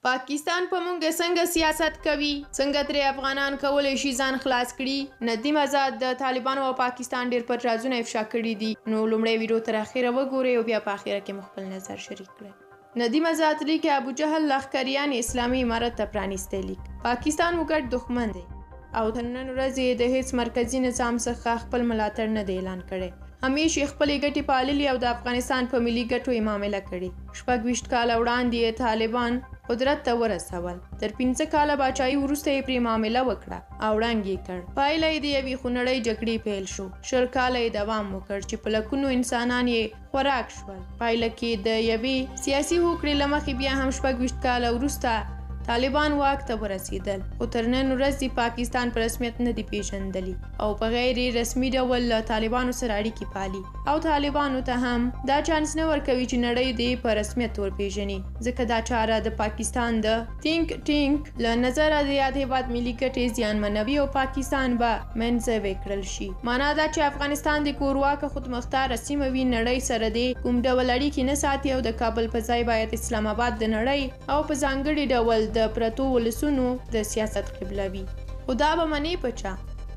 پاکستان په مونږ څنګه سیاست کوي، څنګه ترې افغانان کولی شي ځان خلاص کړي. ندیم آزاد د طالبانو او پاکستان ډېر پټ رازونه افشا کړي دي. نو لومړی ویډیو تر اخره وګورئ او بیا په اخره کې مو خپل نظر شریک کړئ. ندیم آزاد لیکي ابو جهل لښکریان اسلامي امارت ته پرانیستی لیک. پاکستان مو ګډ دښمن دی او تر نن ورځې د هیڅ مرکزي نظام څخه خپل ملاتړ نه دی اعلان کړی. همیشه خپلې ګټې پاللي او د افغانستان په ملي ګټو یې معامله کړې. 26 کاله وړاندې طالبان قدرت ته ورسول. تر 15 کاله باچایي وروسته یې پرې معامله وکړه او ړنګ یې کړ. پایله یې د یوې خونړۍ جګړې پیل شو. 20 کاله یې دوام وکړ چې په لکونو انسانان یې خوراک شول. پایله کې د یوې سیاسي هوکړې له مخې بیا هم 26 کاله وروسته طالبان واک ته ورسېدل، خو تر نن ورځې پاکستان په رسمیت نه دی پیژندلی او په غیر رسمي ډول له طالبانو سره اړیکې پالي او طالبانو ته هم دا چانس نه ورکوي چې نړۍ دې په رسمیت ورپېژني، ځکه دا چاره د پاکستان د تینک ټینک له نظره د یاد هېواد ملي ګټې زیانمنوي او پاکستان به منځوی کړل شي. معنا دا چې افغانستان د کورواکه خودمختاره سیمه وي، نړۍ سره دې کوم ډول اړیکې نه ساتي او د کابل په ځای باید اسلام آباد د نړۍ او په ځانګړي ډول د پرتو ولسونو د سیاست قبله وي. خو دا به منې په چا؟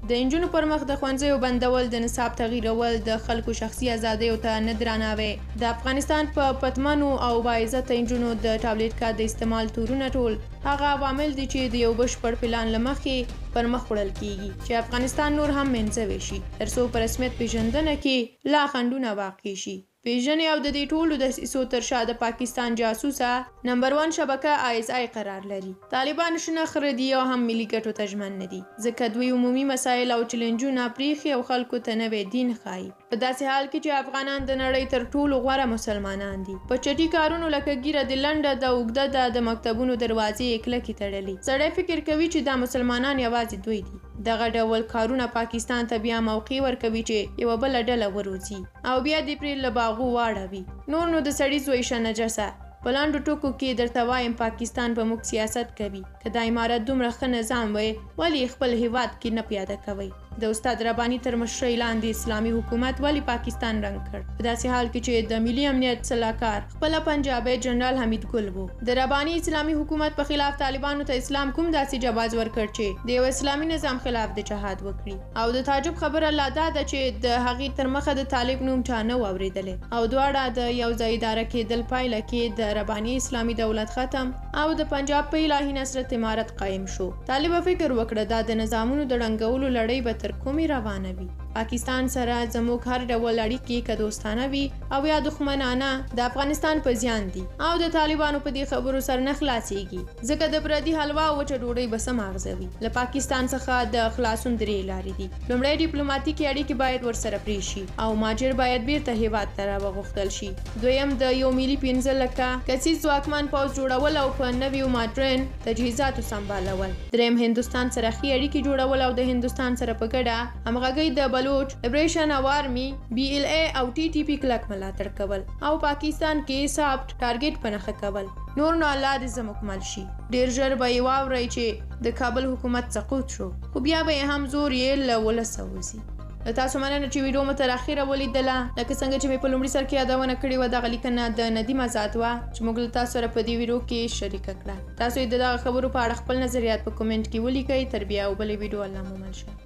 د نجونو پر مخ د ښوونځیو بندول، د نصاب تغیرول، د خلکو شخصي ازادیو ته نه درناوی، د افغانستان په پتمنو او باعزته نجونو د ټابلیټ کارت د استعمال تورونه ټول هغه عوامل دي چې د یو بشپړ پلان له مخې پر مخ وړل کیږي چې افغانستان نور هم منځوی شي تر څو په رسمیت پیژندنه کې لا خنډونه واقع شي. پیژنې او د دې ټولو دسیسو تر شا د پاکستان جاسوسه نمبر 1 شبکه ISI قرار لري. طالبان شنه خره دي او هم ملي ګټو ته ژمن نه دي، ځکه دوی عمومي مسایل او چیلنجونه پریښي او خلکو ته نوی دین ښایي. په داسې حال کې چې افغانان د نړۍ تر ټولو غوره مسلمانان دي. په چټي کارونو لکه ګیره د لنډه د اوږده د مکتبونو دروازې کلکې تړلي. سړی فکر کوي چې دا مسلمانان یوازې دوی دي. دغه ډول کارونه پاکستان ته بیا موقع ورکوي چې یوه بله ډله وروځي او بیا دې پرې له باغو واړوي. نور نو د سړي زوی شه نجسه. په لاندو ټکو کې درته وایم پاکستان په موږ سیاست کوي. که دا امارت دومره ښه نظام وی ولې خپل هیواد کې نه پیاده کوئ؟ د استاد رباني تر مشرۍ لاندې اسلامي حکومت ولې پاکستان رنګ کړ؟ په داسې حال کې چې د ملي امنیت سلاکار خپله پنجابی جنرال حمید ګل و. د رباني اسلامي حکومت په خلاف طالبانو ته اسلام کوم داسې جواز ورکړ چې د یو اسلامي نظام خلاف د جهاد وکړي. او د تعجب خبره لا دا ده چې د هغې تر مخه د طالب نوم چا نه و اورېدلی او دواړه د یو ځای اداره کېدل پایله کې د رباني اسلامي دولت ختم او د پنجاب په الهي نصرت امارت قایم شو. طالبه فکر وکړه دا د نظامونو د ړنګولو لړۍ به تر کومې روانه وي. پاکستان سره زموږ هر ډول اړیکې که دوستانه وي او یا دښمنانه د افغانستان په زیان دي او د طالبانو په دې خبرو سر نه خلاصېږي، ځکه د پردي حلوا او وچه ډوډۍ به څه ماغزه وي. له پاکستان څخه د خلاصون درې لارې دي. لومړی ډیپلوماتیکي اړیکې باید ورسره پرې شي او مهاجر باید بیرته هیواد ته راوغوښتل شي. دویم د یو ملي 15 لکه کسیز ځواکمن پوځ جوړول او په نویو ماډرن تجهیزاتو سمبالول. دریم هندوستان سره ښې اړیکې جوړول او د هندوستان سره په ګډه همغږۍ د بلوچ لیبریشن آرمي BLA او TTP کلک ملاتړ کول او پاکستان کې سافت ټارګټ په نښه کول. نور نو الله دې زه مکمل شي. ډېر ژر به یې واورئ چې د کابل حکومت سقوط شو، خو بیا به یې هم زور یې له ولسه وځي. له تاسو مننه چې ویډیو مو تر اخره ولیدله. لکه څنګه چې مې په لومړي سر کې یادونه کړې وه، دغه لیکنه د ندیم آزاد وه چې موږ له تاسو سره په دې ویډیو کې شریکه کړه. تاسو یې د دغه خبرو په اړه خپل نظریات په کومنټ کې ولیکئ. تر بیا او بلې ویډیو الله مو مل شه.